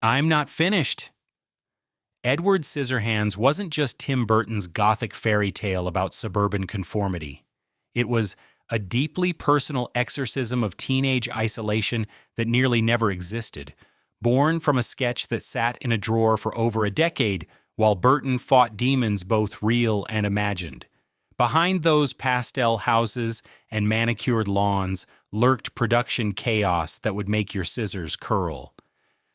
I'm not finished. Edward Scissorhands wasn't just Tim Burton's gothic fairy tale about suburban conformity. It was a deeply personal exorcism of teenage isolation that nearly never existed, born from a sketch that sat in a drawer for over a decade while Burton fought demons both real and imagined. Behind those pastel houses and manicured lawns lurked production chaos that would make your scissors curl.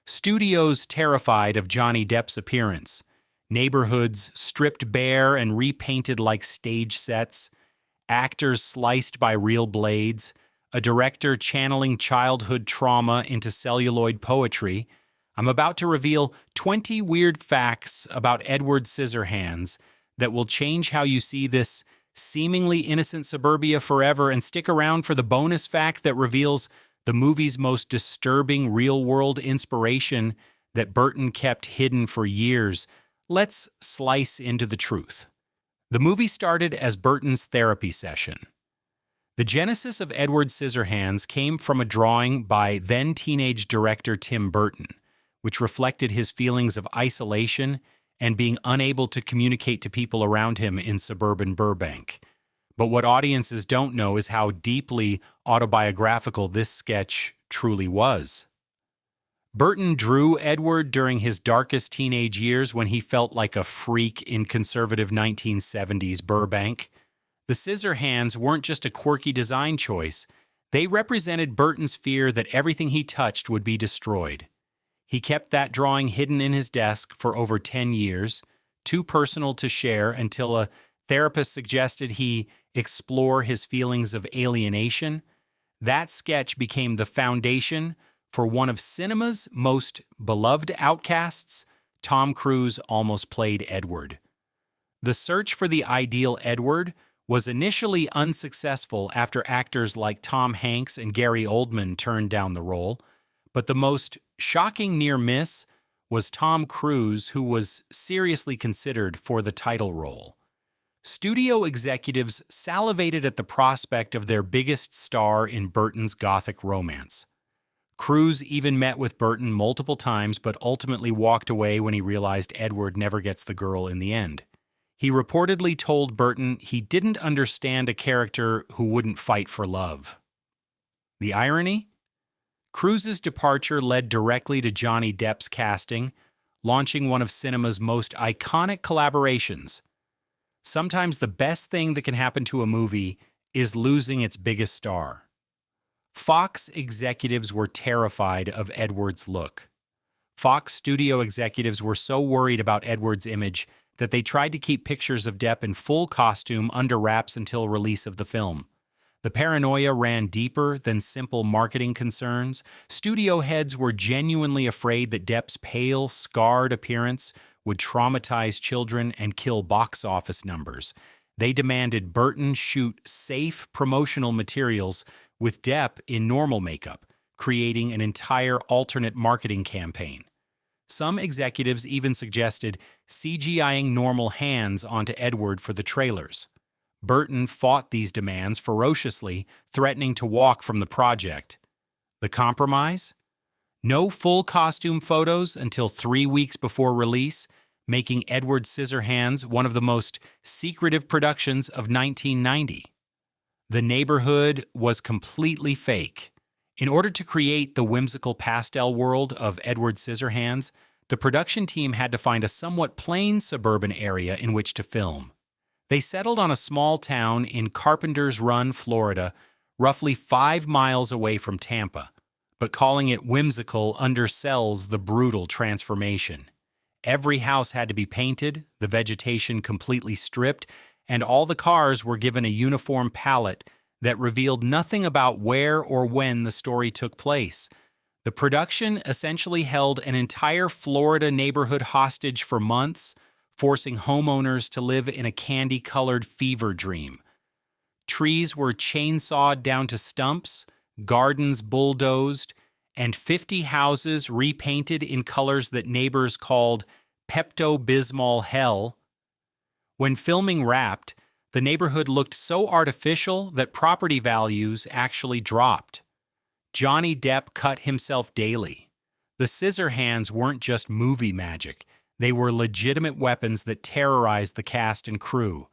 Studios terrified of Johnny Depp's appearance, neighborhoods stripped bare and repainted like stage sets, actors sliced by real blades, a director channeling childhood trauma into celluloid poetry. I'm about to reveal 20 weird facts about Edward Scissorhands that will change how you see this seemingly innocent suburbia forever, and stick around for the bonus fact that reveals the movie's most disturbing real-world inspiration that Burton kept hidden for years. Let's slice into the truth. The movie started as Burton's therapy session. The genesis of Edward Scissorhands came from a drawing by then-teenage director Tim Burton, which reflected his feelings of isolation and being unable to communicate to people around him in suburban Burbank. But what audiences don't know is how deeply autobiographical this sketch truly was. Burton drew Edward during his darkest teenage years when he felt like a freak in conservative 1970s Burbank. The Scissorhands weren't just a quirky design choice. They represented Burton's fear that everything he touched would be destroyed. He kept that drawing hidden in his desk for over 10 years, too personal to share until a therapist suggested he explore his feelings of alienation. That sketch became the foundation for one of cinema's most beloved outcasts. Tom Cruise almost played Edward. The search for the ideal Edward was initially unsuccessful after actors like Tom Hanks and Gary Oldman turned down the role, but the most shocking near miss was Tom Cruise, who was seriously considered for the title role. Studio executives salivated at the prospect of their biggest star in Burton's gothic romance. Cruise even met with Burton multiple times but ultimately walked away when he realized Edward never gets the girl in the end. He reportedly told Burton he didn't understand a character who wouldn't fight for love. The irony? Cruise's departure led directly to Johnny Depp's casting, launching one of cinema's most iconic collaborations. Sometimes the best thing that can happen to a movie is losing its biggest star. Fox executives were terrified of Edward's look. Fox studio executives were so worried about Edward's image that they tried to keep pictures of Depp in full costume under wraps until release of the film. The paranoia ran deeper than simple marketing concerns. Studio heads were genuinely afraid that Depp's pale, scarred appearance would traumatize children and kill box office numbers. They demanded Burton shoot safe promotional materials with Depp in normal makeup, creating an entire alternate marketing campaign. Some executives even suggested CGIing normal hands onto Edward for the trailers. Burton fought these demands ferociously, threatening to walk from the project. The compromise? No full costume photos until 3 weeks before release, making Edward Scissorhands one of the most secretive productions of 1990. The neighborhood was completely fake. In order to create the whimsical pastel world of Edward Scissorhands, the production team had to find a somewhat plain suburban area in which to film. They settled on a small town in Carpenter's Run, Florida, roughly 5 miles away from Tampa, but calling it whimsical undersells the brutal transformation. Every house had to be painted, the vegetation completely stripped, and all the cars were given a uniform palette that revealed nothing about where or when the story took place. The production essentially held an entire Florida neighborhood hostage for months, forcing homeowners to live in a candy-colored fever dream. Trees were chainsawed down to stumps, gardens bulldozed, and 50 houses repainted in colors that neighbors called Pepto-Bismol hell. When filming wrapped, the neighborhood looked so artificial that property values actually dropped. Johnny Depp cut himself daily. The Scissorhands weren't just movie magic. They were legitimate weapons that terrorized the cast and crew.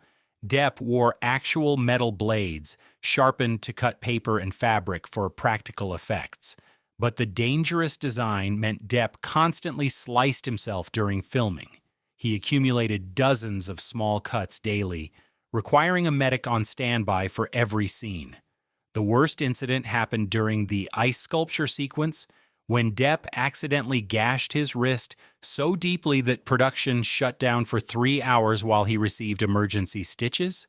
Depp wore actual metal blades, sharpened to cut paper and fabric for practical effects. But the dangerous design meant Depp constantly sliced himself during filming. He accumulated dozens of small cuts daily, requiring a medic on standby for every scene. The worst incident happened during the ice sculpture sequence, when Depp accidentally gashed his wrist so deeply that production shut down for 3 hours while he received emergency stitches.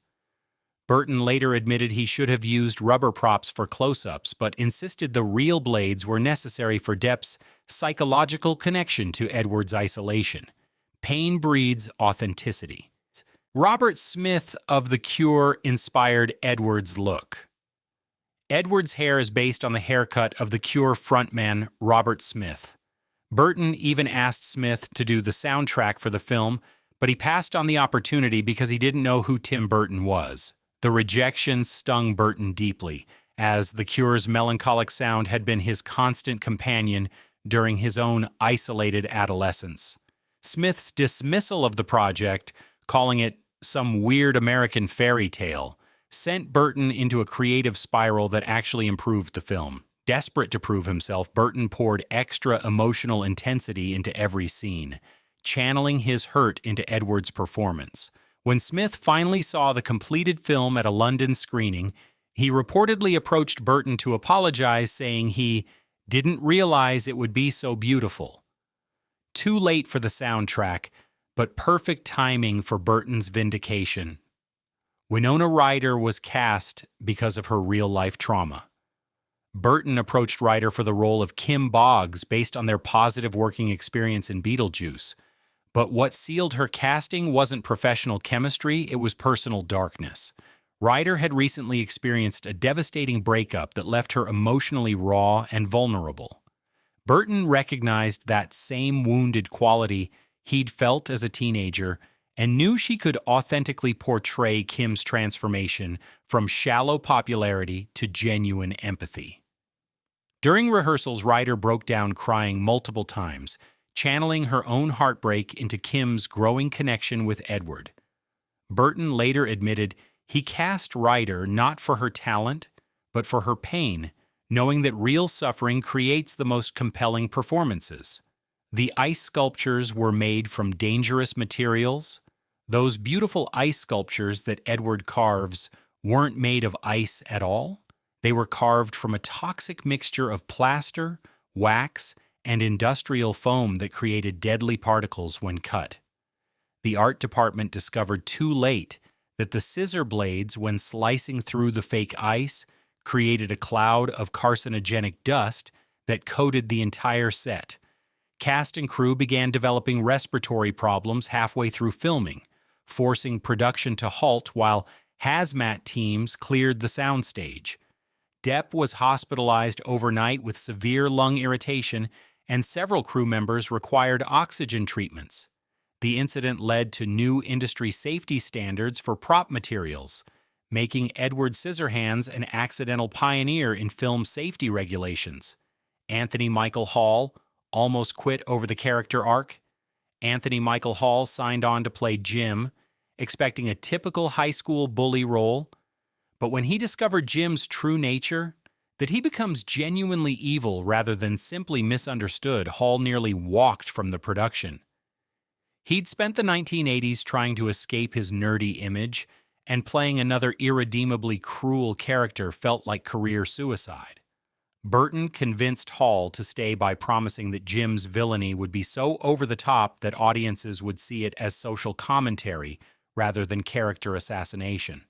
Burton later admitted he should have used rubber props for close-ups, but insisted the real blades were necessary for Depp's psychological connection to Edward's isolation. Pain breeds authenticity. Robert Smith of The Cure inspired Edward's look. Edward's hair is based on the haircut of The Cure frontman Robert Smith. Burton even asked Smith to do the soundtrack for the film, but he passed on the opportunity because he didn't know who Tim Burton was. The rejection stung Burton deeply, as The Cure's melancholic sound had been his constant companion during his own isolated adolescence. Smith's dismissal of the project, calling it some weird American fairy tale, sent Burton into a creative spiral that actually improved the film. Desperate to prove himself, Burton poured extra emotional intensity into every scene, channeling his hurt into Edward's performance. When Smith finally saw the completed film at a London screening, he reportedly approached Burton to apologize, saying he didn't realize it would be so beautiful. Too late for the soundtrack, but perfect timing for Burton's vindication. Winona Ryder was cast because of her real-life trauma. Burton approached Ryder for the role of Kim Boggs based on their positive working experience in Beetlejuice. But what sealed her casting wasn't professional chemistry, it was personal darkness. Ryder had recently experienced a devastating breakup that left her emotionally raw and vulnerable. Burton recognized that same wounded quality he'd felt as a teenager and knew she could authentically portray Kim's transformation from shallow popularity to genuine empathy. During rehearsals, Ryder broke down crying multiple times, channeling her own heartbreak into Kim's growing connection with Edward. Burton later admitted he cast Ryder not for her talent, but for her pain, knowing that real suffering creates the most compelling performances. The ice sculptures were made from dangerous materials. Those beautiful ice sculptures that Edward carves weren't made of ice at all. They were carved from a toxic mixture of plaster, wax, and industrial foam that created deadly particles when cut. The art department discovered too late that the scissor blades, when slicing through the fake ice, created a cloud of carcinogenic dust that coated the entire set. Cast and crew began developing respiratory problems halfway through filming, forcing production to halt while hazmat teams cleared the soundstage. Depp was hospitalized overnight with severe lung irritation, and several crew members required oxygen treatments. The incident led to new industry safety standards for prop materials, making Edward Scissorhands an accidental pioneer in film safety regulations. Anthony Michael Hall almost quit over the character arc. Anthony Michael Hall signed on to play Jim, expecting a typical high school bully role. But when he discovered Jim's true nature, that he becomes genuinely evil rather than simply misunderstood, Hall nearly walked from the production. He'd spent the 1980s trying to escape his nerdy image, and playing another irredeemably cruel character felt like career suicide. Burton convinced Hall to stay by promising that Jim's villainy would be so over the top that audiences would see it as social commentary rather than character assassination.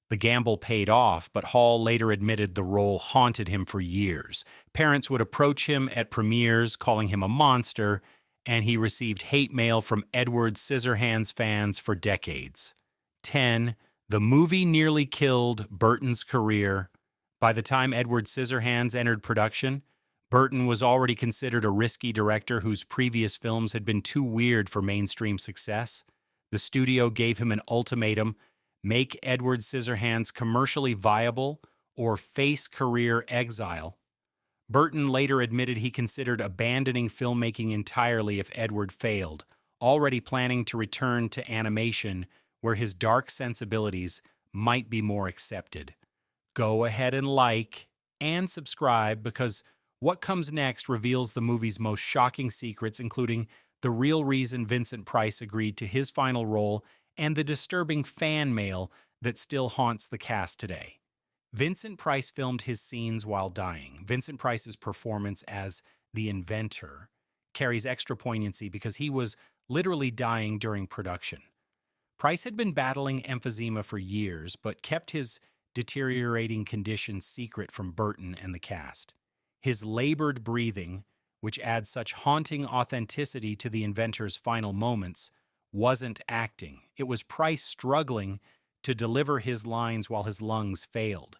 The gamble paid off, but Hall later admitted the role haunted him for years. Parents would approach him at premieres calling him a monster, and he received hate mail from Edward Scissorhands fans for decades. 10. The movie nearly killed Burton's career. By the time Edward Scissorhands entered production, Burton was already considered a risky director whose previous films had been too weird for mainstream success. The studio gave him an ultimatum: make Edward Scissorhands commercially viable or face career exile. Burton later admitted he considered abandoning filmmaking entirely if Edward failed, already planning to return to animation where his dark sensibilities might be more accepted. Go ahead and like and subscribe because what comes next reveals the movie's most shocking secrets, including the real reason Vincent Price agreed to his final role and the disturbing fan mail that still haunts the cast today. Vincent Price filmed his scenes while dying. Vincent Price's performance as the inventor carries extra poignancy because he was literally dying during production. Price had been battling emphysema for years, but kept his deteriorating condition secret from Burton and the cast. His labored breathing, which adds such haunting authenticity to the inventor's final moments, wasn't acting. It was Price struggling to deliver his lines while his lungs failed.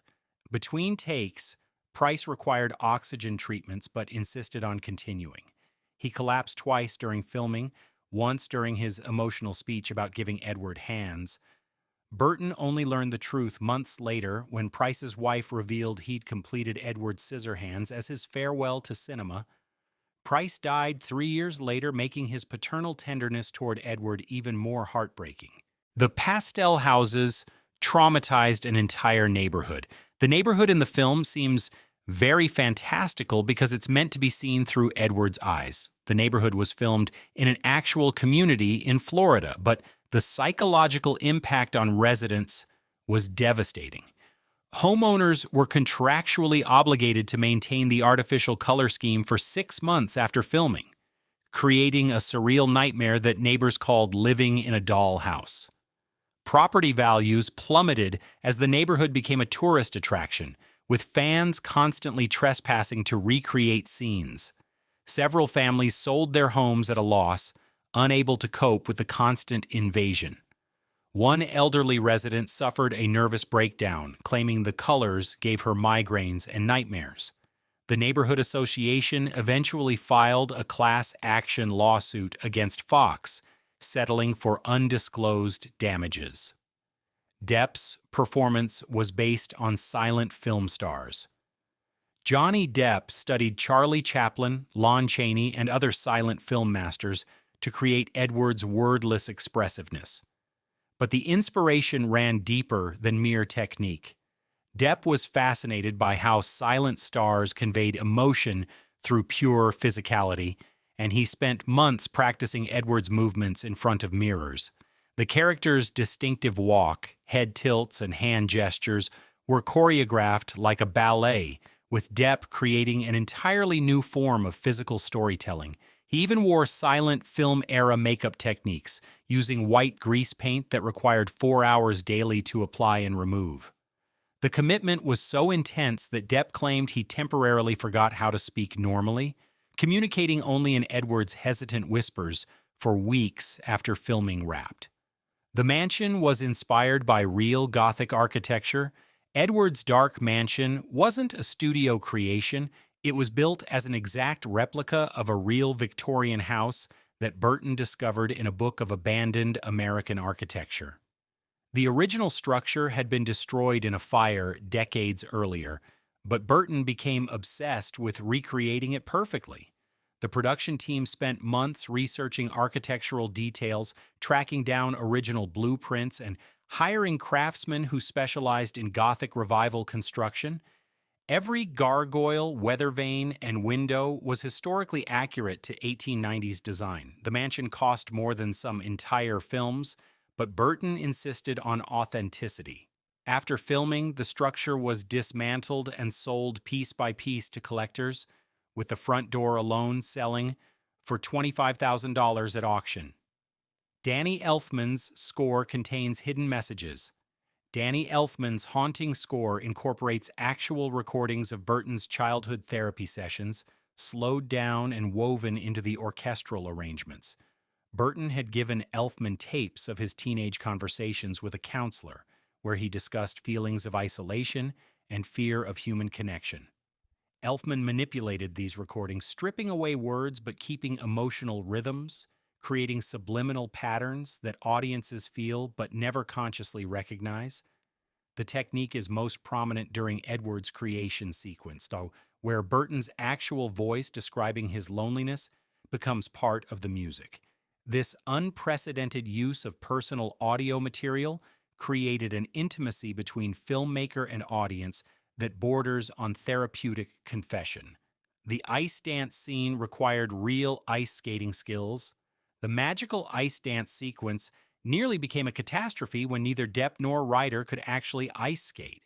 Between takes, Price required oxygen treatments but insisted on continuing. He collapsed twice during filming, once during his emotional speech about giving Edward hands. Burton only learned the truth months later when Price's wife revealed he'd completed Edward's Scissorhands as his farewell to cinema. Price died 3 years later, making his paternal tenderness toward Edward even more heartbreaking. The pastel houses traumatized an entire neighborhood. The neighborhood in the film seems very fantastical because it's meant to be seen through Edward's eyes. The neighborhood was filmed in an actual community in Florida, but the psychological impact on residents was devastating. Homeowners were contractually obligated to maintain the artificial color scheme for 6 months after filming, creating a surreal nightmare that neighbors called living in a dollhouse. Property values plummeted as the neighborhood became a tourist attraction, with fans constantly trespassing to recreate scenes. Several families sold their homes at a loss, unable to cope with the constant invasion. One elderly resident suffered a nervous breakdown, claiming the colors gave her migraines and nightmares. The neighborhood association eventually filed a class action lawsuit against Fox, settling for undisclosed damages. Depp's performance was based on silent film stars. Johnny Depp studied Charlie Chaplin, Lon Chaney, and other silent film masters to create Edward's wordless expressiveness. But the inspiration ran deeper than mere technique. Depp was fascinated by how silent stars conveyed emotion through pure physicality, and he spent months practicing Edward's movements in front of mirrors. The character's distinctive walk, head tilts, and hand gestures were choreographed like a ballet, with Depp creating an entirely new form of physical storytelling. He even wore silent film-era makeup techniques, using white grease paint that required 4 hours daily to apply and remove. The commitment was so intense that Depp claimed he temporarily forgot how to speak normally, communicating only in Edward's hesitant whispers for weeks after filming wrapped. The mansion was inspired by real Gothic architecture. Edward's dark mansion wasn't a studio creation. It was built as an exact replica of a real Victorian house that Burton discovered in a book of abandoned American architecture. The original structure had been destroyed in a fire decades earlier, but Burton became obsessed with recreating it perfectly. The production team spent months researching architectural details, tracking down original blueprints, and hiring craftsmen who specialized in Gothic revival construction. Every gargoyle, weather vane, and window was historically accurate to 1890s design. The mansion cost more than some entire films, but Burton insisted on authenticity. After filming, the structure was dismantled and sold piece by piece to collectors, with the front door alone selling for $25,000 at auction. Danny Elfman's score contains hidden messages. Danny Elfman's haunting score incorporates actual recordings of Burton's childhood therapy sessions, slowed down and woven into the orchestral arrangements. Burton had given Elfman tapes of his teenage conversations with a counselor, where he discussed feelings of isolation and fear of human connection. Elfman manipulated these recordings, stripping away words but keeping emotional rhythms, creating subliminal patterns that audiences feel but never consciously recognize. The technique is most prominent during Edward's creation sequence, though where Burton's actual voice describing his loneliness becomes part of the music. This unprecedented use of personal audio material created an intimacy between filmmaker and audience that borders on therapeutic confession. The ice dance scene required real ice skating skills. The magical ice dance sequence nearly became a catastrophe when neither Depp nor Ryder could actually ice skate.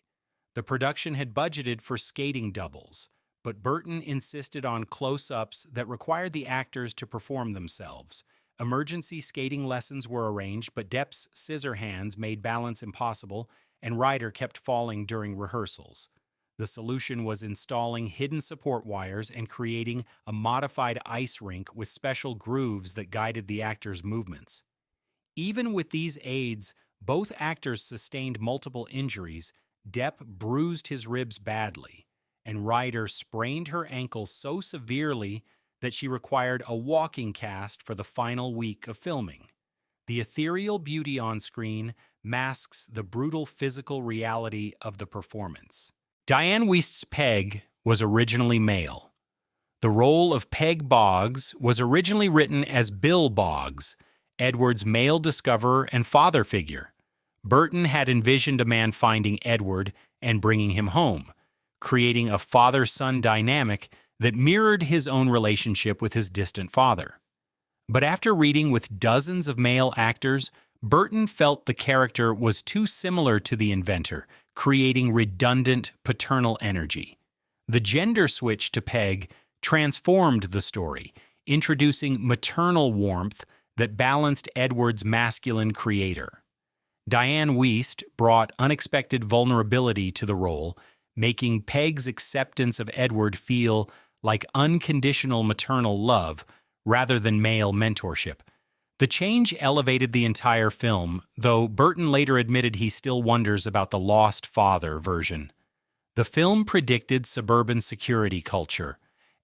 The production had budgeted for skating doubles, but Burton insisted on close-ups that required the actors to perform themselves. Emergency skating lessons were arranged, but Depp's Scissorhands made balance impossible, and Ryder kept falling during rehearsals. The solution was installing hidden support wires and creating a modified ice rink with special grooves that guided the actors' movements. Even with these aids, both actors sustained multiple injuries. Depp bruised his ribs badly, and Ryder sprained her ankle so severely that she required a walking cast for the final week of filming. The ethereal beauty on screen masks the brutal physical reality of the performance. Diane Wiest's Peg was originally male. The role of Peg Boggs was originally written as Bill Boggs, Edward's male discoverer and father figure. Burton had envisioned a man finding Edward and bringing him home, creating a father-son dynamic that mirrored his own relationship with his distant father. But after reading with dozens of male actors, Burton felt the character was too similar to the inventor, creating redundant paternal energy. The gender switch to Peg transformed the story, introducing maternal warmth that balanced Edward's masculine creator. Diane Wiest brought unexpected vulnerability to the role, making Peg's acceptance of Edward feel like unconditional maternal love rather than male mentorship. The change elevated the entire film, though Burton later admitted he still wonders about the lost father version. The film predicted suburban security culture.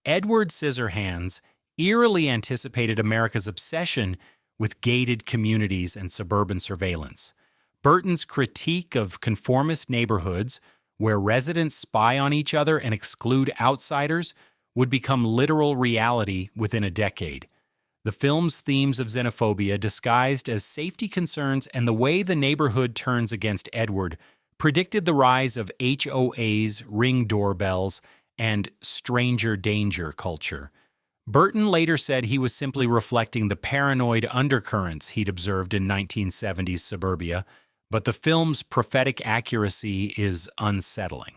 Edward Scissorhands eerily anticipated America's obsession with gated communities and suburban surveillance. Burton's critique of conformist neighborhoods, where residents spy on each other and exclude outsiders, would become literal reality within a decade. The film's themes of xenophobia, disguised as safety concerns, and the way the neighborhood turns against Edward predicted the rise of HOAs, Ring doorbells, and stranger danger culture. Burton later said he was simply reflecting the paranoid undercurrents he'd observed in 1970s suburbia, but the film's prophetic accuracy is unsettling.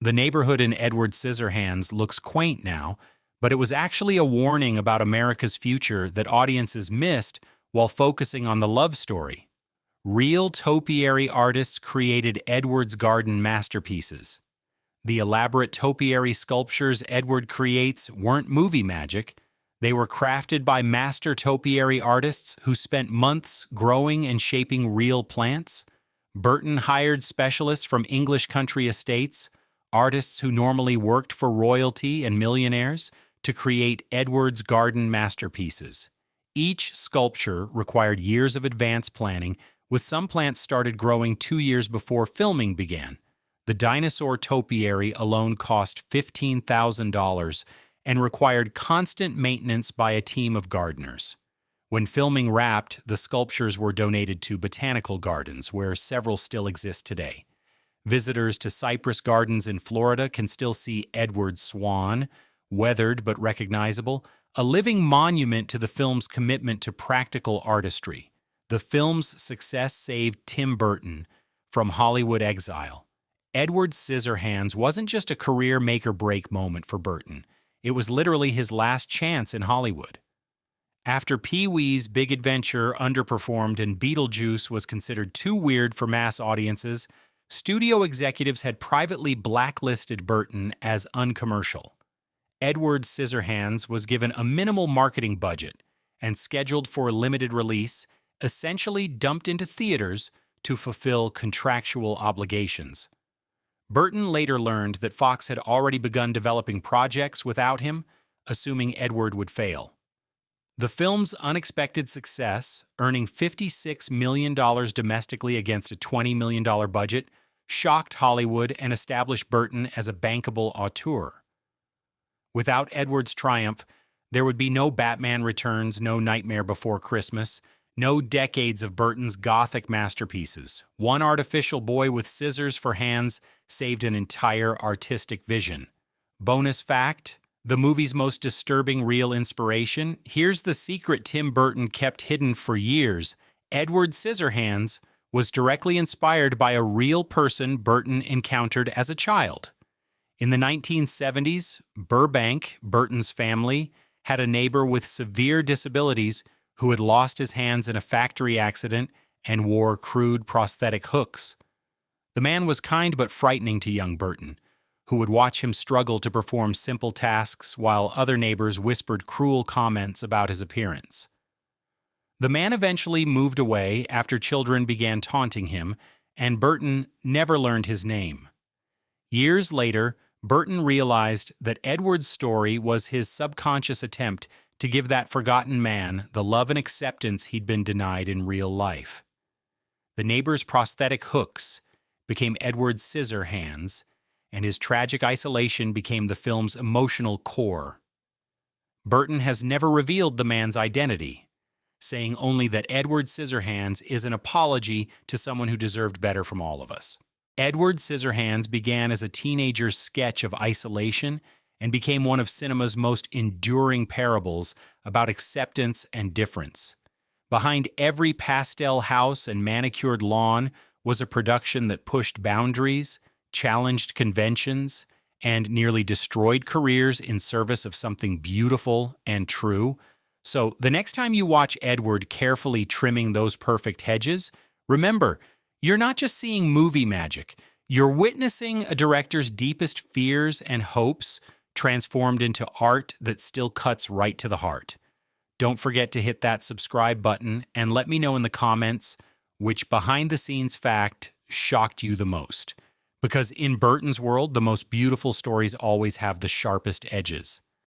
The neighborhood in Edward Scissorhands looks quaint now, but it was actually a warning about America's future that audiences missed while focusing on the love story. Real topiary artists created Edward's garden masterpieces. The elaborate topiary sculptures Edward creates weren't movie magic. They were crafted by master topiary artists who spent months growing and shaping real plants. Burton hired specialists from English country estates, artists who normally worked for royalty and millionaires, to create Edward's garden masterpieces. Each sculpture required years of advanced planning, with some plants started growing 2 years before filming began. The dinosaur topiary alone cost $15,000 and required constant maintenance by a team of gardeners. When filming wrapped, the sculptures were donated to botanical gardens, where several still exist today. Visitors to Cypress Gardens in Florida can still see Edward's swan, weathered but recognizable, a living monument to the film's commitment to practical artistry. The film's success saved Tim Burton from Hollywood exile. Edward Scissorhands wasn't just a career make-or-break moment for Burton. It was literally his last chance in Hollywood. After Pee-wee's Big Adventure underperformed and Beetlejuice was considered too weird for mass audiences, studio executives had privately blacklisted Burton as uncommercial. Edward Scissorhands was given a minimal marketing budget and scheduled for a limited release, essentially dumped into theaters to fulfill contractual obligations. Burton later learned that Fox had already begun developing projects without him, assuming Edward would fail. The film's unexpected success, earning $56 million domestically against a $20 million budget, shocked Hollywood and established Burton as a bankable auteur. Without Edward's triumph, there would be no Batman Returns, no Nightmare Before Christmas, no decades of Burton's Gothic masterpieces. One artificial boy with scissors for hands saved an entire artistic vision. Bonus fact, the movie's most disturbing real inspiration? Here's the secret Tim Burton kept hidden for years. Edward Scissorhands was directly inspired by a real person Burton encountered as a child. In the 1970s, Burbank, Burton's family, had a neighbor with severe disabilities who had lost his hands in a factory accident and wore crude prosthetic hooks. The man was kind but frightening to young Burton, who would watch him struggle to perform simple tasks while other neighbors whispered cruel comments about his appearance. The man eventually moved away after children began taunting him, and Burton never learned his name. Years later, Burton realized that Edward's story was his subconscious attempt to give that forgotten man the love and acceptance he'd been denied in real life. The neighbor's prosthetic hooks became Edward's scissor hands, and his tragic isolation became the film's emotional core. Burton has never revealed the man's identity, saying only that Edward Scissorhands is an apology to someone who deserved better from all of us. Edward Scissorhands began as a teenager's sketch of isolation and became one of cinema's most enduring parables about acceptance and difference. Behind every pastel house and manicured lawn was a production that pushed boundaries, challenged conventions, and nearly destroyed careers in service of something beautiful and true. So the next time you watch Edward carefully trimming those perfect hedges, remember, you're not just seeing movie magic. You're witnessing a director's deepest fears and hopes transformed into art that still cuts right to the heart. Don't forget to hit that subscribe button and let me know in the comments which behind-the-scenes fact shocked you the most. Because in Burton's world, the most beautiful stories always have the sharpest edges.